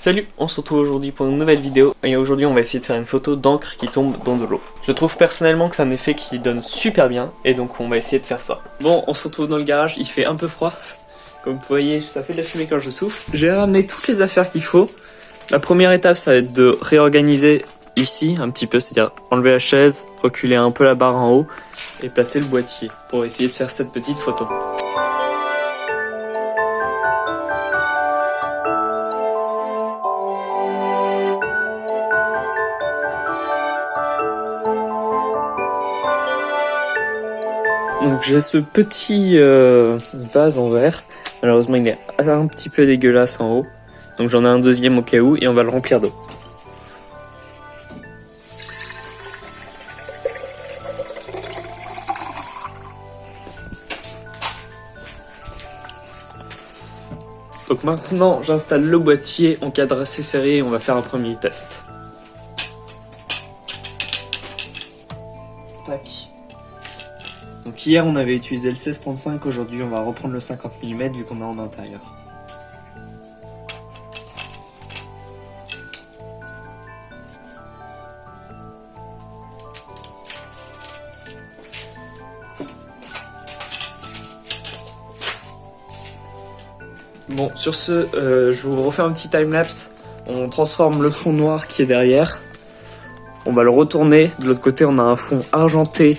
Salut, on se retrouve aujourd'hui pour une nouvelle vidéo et aujourd'hui on va essayer de faire une photo d'encre qui tombe dans de l'eau. Je trouve personnellement que c'est un effet qui donne super bien et donc on va essayer de faire ça. Bon, on se retrouve dans le garage, il fait un peu froid. Comme vous voyez, ça fait de la fumée quand je souffle. J'ai ramené toutes les affaires qu'il faut. La première étape, ça va être de réorganiser ici un petit peu, c'est-à-dire enlever la chaise, reculer un peu la barre en haut et placer le boîtier pour essayer de faire cette petite photo. Donc j'ai ce petit vase en verre, malheureusement il est un petit peu dégueulasse en haut, donc j'en ai un deuxième au cas où et on va le remplir d'eau. Donc maintenant j'installe le boîtier en cadre assez serré et on va faire un premier test. Tac. Donc hier on avait utilisé le 16-35, aujourd'hui on va reprendre le 50 mm vu qu'on est en intérieur. Bon, sur ce, je vous refais un petit timelapse. On transforme le fond noir qui est derrière. On va le retourner. De l'autre côté, on a un fond argenté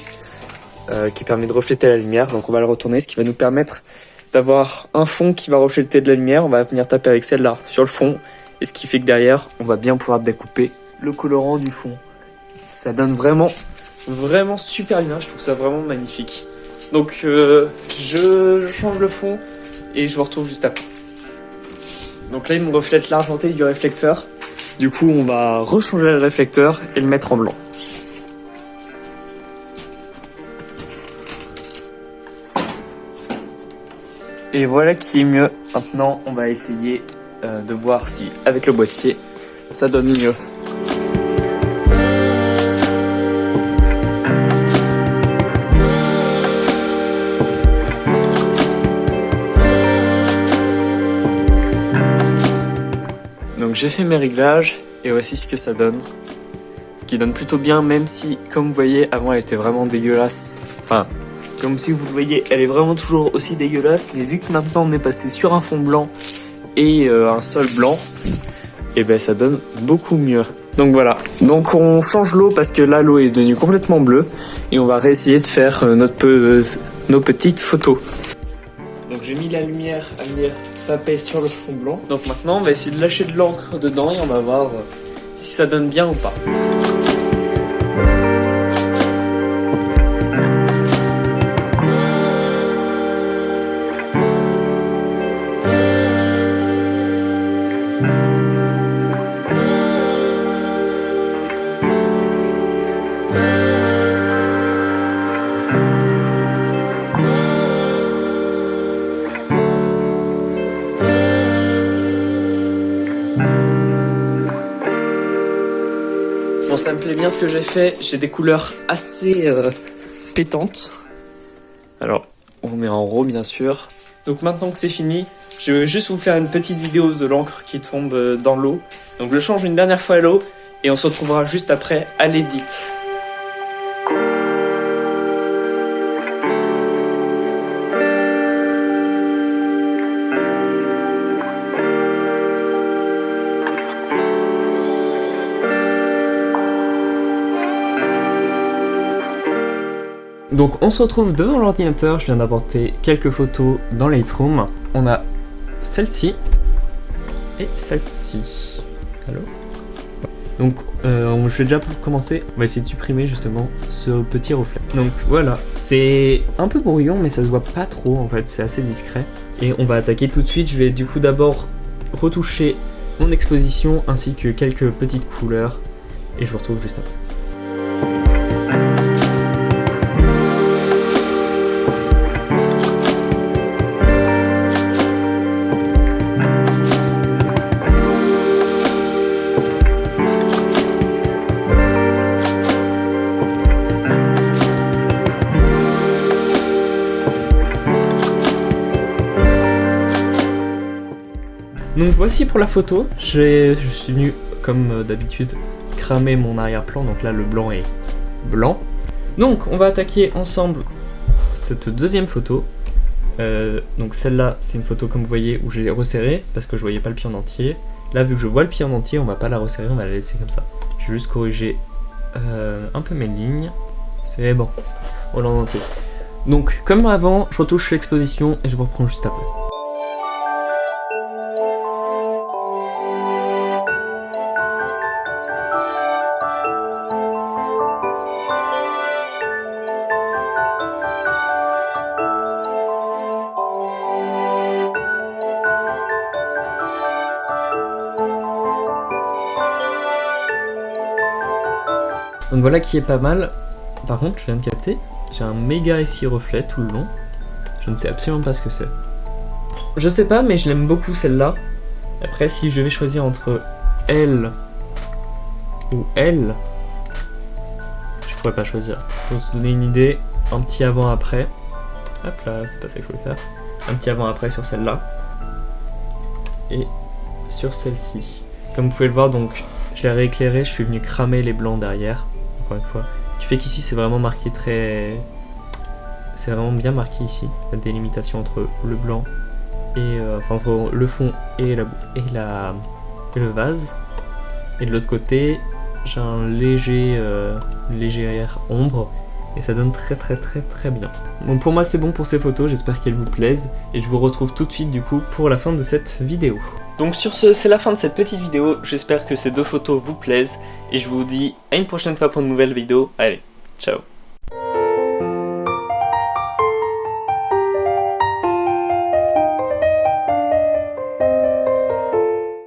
qui permet de refléter la lumière. Donc on va le retourner, ce qui va nous permettre d'avoir un fond qui va refléter de la lumière. On va venir taper avec celle-là sur le fond. Et ce qui fait que derrière, on va bien pouvoir découper le colorant du fond. Ça donne vraiment super bien. Je trouve ça vraiment magnifique. Donc je change le fond et je vous retrouve juste après. Donc là il me reflète l'argenté du réflecteur. Du coup on va rechanger le réflecteur et le mettre en blanc. Et voilà qui est mieux. Maintenant on va essayer de voir si avec le boîtier ça donne mieux. Donc j'ai fait mes réglages et voici ce que ça donne. Ce qui donne plutôt bien, même si, comme vous voyez, avant elle était vraiment dégueulasse. Enfin, comme si vous le voyez, elle est vraiment toujours aussi dégueulasse. Mais vu que maintenant on est passé sur un fond blanc et un sol blanc, et ben ça donne beaucoup mieux. Donc voilà. Donc on change l'eau parce que là l'eau est devenue complètement bleue. Et on va réessayer de faire nos petites photos. Donc j'ai mis la lumière à venir taper sur le fond blanc. Donc maintenant on va essayer de lâcher de l'encre dedans et on va voir si ça donne bien ou pas. Bon, ça me plaît bien ce que j'ai fait, j'ai des couleurs assez pétantes. Alors, on est en RAW bien sûr. Donc maintenant que c'est fini, je vais juste vous faire une petite vidéo de l'encre qui tombe dans l'eau. Donc je change une dernière fois l'eau et on se retrouvera juste après à l'édit. Donc on se retrouve devant l'ordinateur, je viens d'apporter quelques photos dans Lightroom. On a celle-ci et celle-ci. Allô ? Donc je vais déjà commencer, on va essayer de supprimer justement ce petit reflet. Donc voilà, c'est un peu brouillon mais ça se voit pas trop en fait, c'est assez discret. Et on va attaquer tout de suite, je vais du coup d'abord retoucher mon exposition ainsi que quelques petites couleurs. Et je vous retrouve juste après. Donc voici pour la photo, je suis venu comme d'habitude cramer mon arrière-plan, donc là le blanc est blanc. Donc on va attaquer ensemble cette deuxième photo. Donc celle-là c'est une photo comme vous voyez où j'ai resserré parce que je voyais pas le pied en entier. Là vu que je vois le pied en entier on va pas la resserrer, on va la laisser comme ça. J'ai juste corrigé un peu mes lignes. C'est bon, on l'a en entier. Donc comme avant je retouche l'exposition et je vous reprends juste après. Donc voilà qui est pas mal. Par contre, je viens de capter, j'ai un méga ici reflet tout le long. Je ne sais absolument pas ce que c'est. Je sais pas, mais je l'aime beaucoup celle-là. Après, si je devais choisir entre elle ou elle, je pourrais pas choisir. Pour se donner une idée, un petit avant-après. Hop là, c'est pas ça qu'il faut faire. Un petit avant-après sur celle-là. Et sur celle-ci. Comme vous pouvez le voir, donc je l'ai rééclairé, je suis venu cramer les blancs derrière. Encore une fois. Ce qui fait qu'ici c'est vraiment marqué très... C'est vraiment bien marqué ici, la délimitation entre le blanc et... enfin entre le fond et le vase. Et de l'autre côté, j'ai un léger ombre et ça donne très bien. Bon pour moi c'est bon pour ces photos, j'espère qu'elles vous plaisent et je vous retrouve tout de suite du coup pour la fin de cette vidéo. Donc sur ce, c'est la fin de cette petite vidéo, j'espère que ces deux photos vous plaisent et je vous dis à une prochaine fois pour une nouvelle vidéo. Allez, ciao.